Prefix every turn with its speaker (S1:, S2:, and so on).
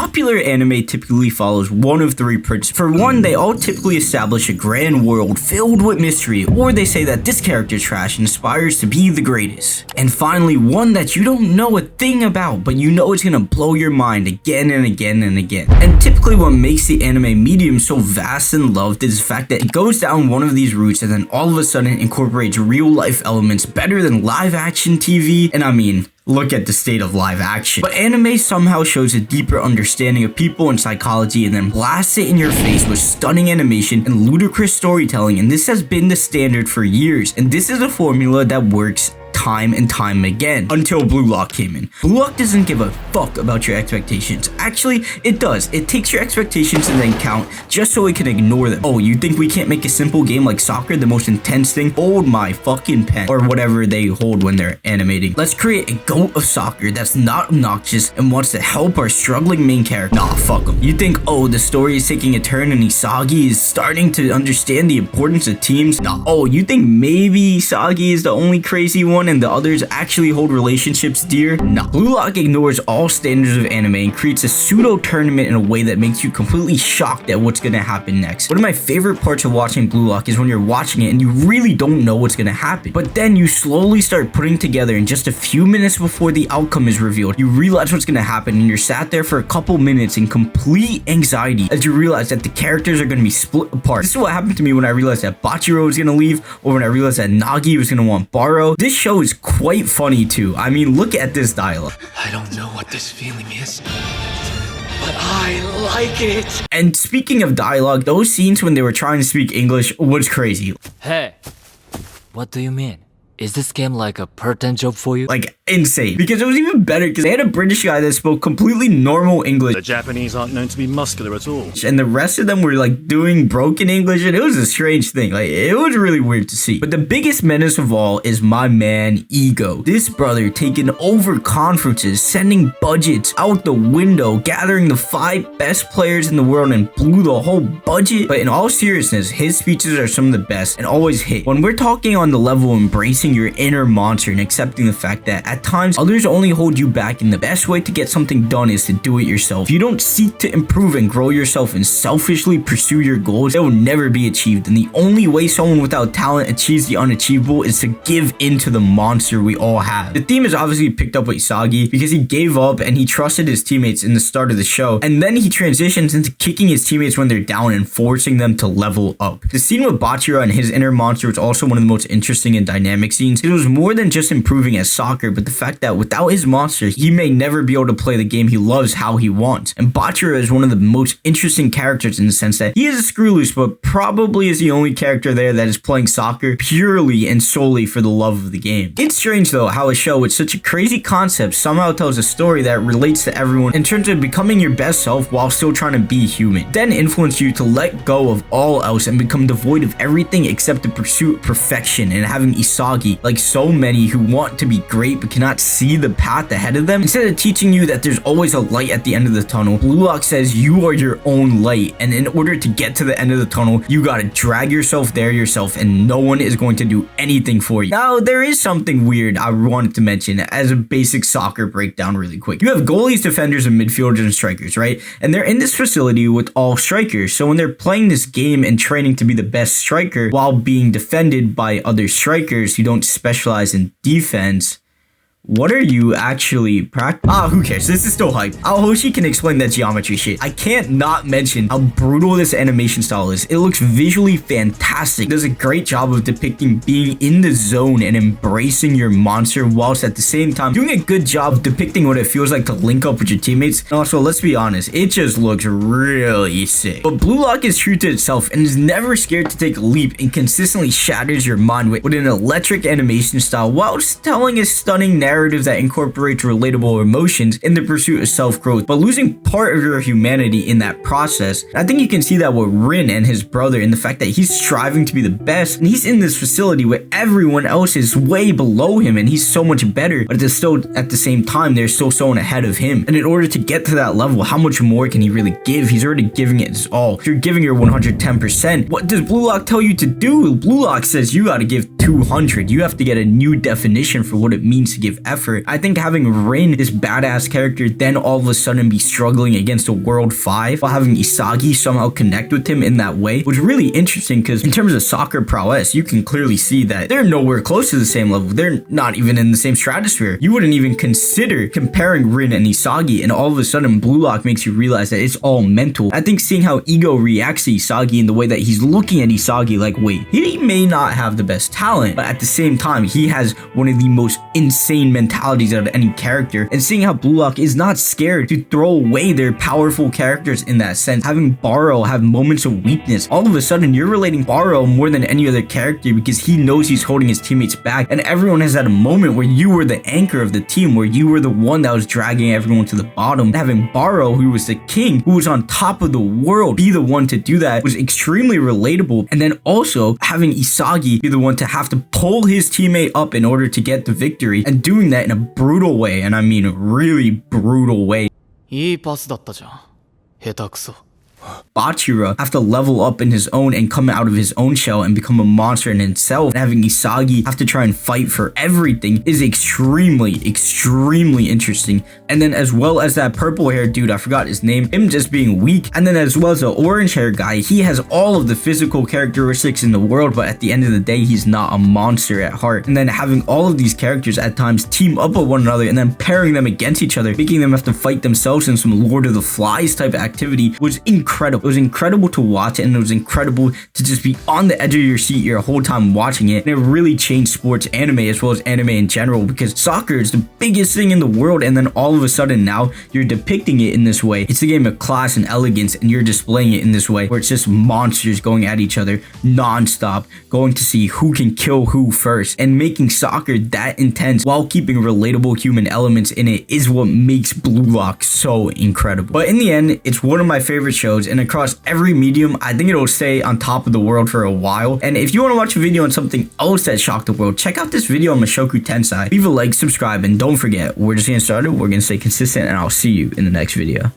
S1: Popular anime typically follows one of three principles. For one, they all typically establish a grand world filled with mystery, or they say that this character's trash and aspires to be the greatest. And finally, one that you don't know a thing about, but you know it's gonna blow your mind again and again and again. And typically what makes the anime medium so vast and loved is the fact that it goes down one of these routes and then all of a sudden incorporates real life elements better than live action TV. And I mean, look at the state of live action. But anime somehow shows a deeper understanding of people and psychology and then blasts it in your face with stunning animation and ludicrous storytelling, and this has been the standard for years, and this is a formula that works time and time again until Blue Lock came in. Blue Lock doesn't give a fuck about your expectations. Actually, it does. It takes your expectations and then count just so it can ignore them. Oh, you think we can't make a simple game like soccer the most intense thing? Hold my fucking pen. Or whatever they hold when they're animating. Let's create a goat of soccer that's not obnoxious and wants to help our struggling main character. Nah, fuck them. You think, oh, the story is taking a turn and Isagi is starting to understand the importance of teams? Nah. Oh, you think maybe Isagi is the only crazy one and the others actually hold relationships dear? No. Blue Lock ignores all standards of anime and creates a pseudo tournament in a way that makes you completely shocked at what's gonna happen next. One of my favorite parts of watching Blue Lock is when you're watching it and you really don't know what's gonna happen, but then you slowly start putting together, in just a few minutes before the outcome is revealed, you realize what's gonna happen, and you're sat there for a couple minutes in complete anxiety as you realize that the characters are gonna be split apart. This is what happened to me when I realized that Bachira was gonna leave, or when I realized that Nagi was gonna want Baro. This show is quite funny too. I mean, look at this dialogue.
S2: I don't know what this feeling is, but I like it.
S1: And speaking of dialogue, those scenes when they were trying to speak English was crazy.
S3: Hey, what do you mean? Is this game like a part-time job for you?
S1: Like, insane. Because it was even better because they had a British guy that spoke completely normal English.
S4: The Japanese aren't known to be muscular at all.
S1: And the rest of them were like doing broken English, and it was a strange thing. Like, it was really weird to see. But the biggest menace of all is my man, Ego. This brother taking over conferences, sending budgets out the window, gathering the 5 best players in the world and blew the whole budget. But in all seriousness, his speeches are some of the best and always hit. When we're talking on the level of embracing your inner monster and accepting the fact that at times others only hold you back, and the best way to get something done is to do it yourself. If you don't seek to improve and grow yourself and selfishly pursue your goals, they will never be achieved. And the only way someone without talent achieves the unachievable is to give into the monster we all have. The theme is obviously picked up with Isagi because he gave up and he trusted his teammates in the start of the show, and then he transitions into kicking his teammates when they're down and forcing them to level up. The scene with Bachira and his inner monster was also one of the most interesting and dynamic scenes. It was more than just improving at soccer, but the fact that without his monster, he may never be able to play the game he loves how he wants. And Bachira is one of the most interesting characters in the sense that he is a screw loose, but probably is the only character there that is playing soccer purely and solely for the love of the game. It's strange though how a show with such a crazy concept somehow tells a story that relates to everyone in terms of becoming your best self while still trying to be human, then influence you to let go of all else and become devoid of everything except the pursuit of perfection and having Isagi, like so many who want to be great but cannot see the path ahead of them. Instead of teaching you that there's always a light at the end of the tunnel, Blue Lock says you are your own light, and in order to get to the end of the tunnel, you gotta drag yourself there yourself, and no one is going to do anything for you. Now, there is something weird I wanted to mention as a basic soccer breakdown really quick. You have goalies, defenders, and midfielders and strikers, right? And they're in this facility with all strikers, so when they're playing this game and training to be the best striker while being defended by other strikers who don't specialize in defense, what are you actually who cares? This is still hype. Aohoshi can explain that geometry shit. I can't not mention how brutal this animation style is. It looks visually fantastic. It does a great job of depicting being in the zone and embracing your monster, whilst at the same time doing a good job of depicting what it feels like to link up with your teammates. And also, let's be honest, it just looks really sick. But Blue Lock is true to itself and is never scared to take a leap and consistently shatters your mind with an electric animation style whilst telling a stunning narrative that incorporates relatable emotions in the pursuit of self-growth, but losing part of your humanity in that process. And I think you can see that with Rin and his brother in the fact that he's striving to be the best, and he's in this facility where everyone else is way below him and he's so much better, but at the same time there's still someone ahead of him. And in order to get to that level, how much more can he really give? He's already giving it his all. If you're giving your 110%, what does Blue Lock tell you to do? Blue Lock says you gotta give 200. You have to get a new definition for what it means to give effort. I think having Rin, this badass character, then all of a sudden be struggling against a World 5 while having Isagi somehow connect with him in that way was really interesting, because in terms of soccer prowess, you can clearly see that they're nowhere close to the same level. They're not even in the same stratosphere. You wouldn't even consider comparing Rin and Isagi, and all of a sudden Blue Lock makes you realize that it's all mental. I think seeing how Ego reacts to Isagi in the way that he's looking at Isagi like, wait, he may not have the best talent, but at the same time, he has one of the most insane mentalities out of any character, and seeing how Blue Lock is not scared to throw away their powerful characters in that sense, having Baro have moments of weakness. All of a sudden, you're relating Baro more than any other character because he knows he's holding his teammates back, and everyone has had a moment where you were the anchor of the team, where you were the one that was dragging everyone to the bottom. And having Baro, who was the king, who was on top of the world, be the one to do that was extremely relatable. And then also having Isagi be the one to have to pull his teammate up in order to get the victory, and doing that in a brutal way, and I mean a really brutal way.
S3: いいパスだったじゃん。下手くそ。
S1: Bachira have to level up in his own and come out of his own shell and become a monster in himself. And having Isagi have to try and fight for everything is extremely interesting. And then as well as that purple haired dude, I forgot his name, him just being weak. And then as well as the orange hair guy, he has all of the physical characteristics in the world, but at the end of the day, he's not a monster at heart. And then having all of these characters at times team up with one another and then pairing them against each other, making them have to fight themselves in some Lord of the Flies type activity was incredible. It was incredible to watch, and it was incredible to just be on the edge of your seat your whole time watching it. And it really changed sports anime as well as anime in general, because soccer is the biggest thing in the world, and then all of a sudden now you're depicting it in this way. It's a game of class and elegance, and you're displaying it in this way where it's just monsters going at each other non-stop, going to see who can kill who first, and making soccer that intense while keeping relatable human elements in it is what makes Blue Lock so incredible. But in the end, it's one of my favorite shows, and across every medium, I think it'll stay on top of the world for a while. And if you want to watch a video on something else that shocked the world, check out this video on Mushoku Tensei. Leave a like, subscribe, and don't forget, we're just getting started, we're gonna stay consistent, and I'll see you in the next video.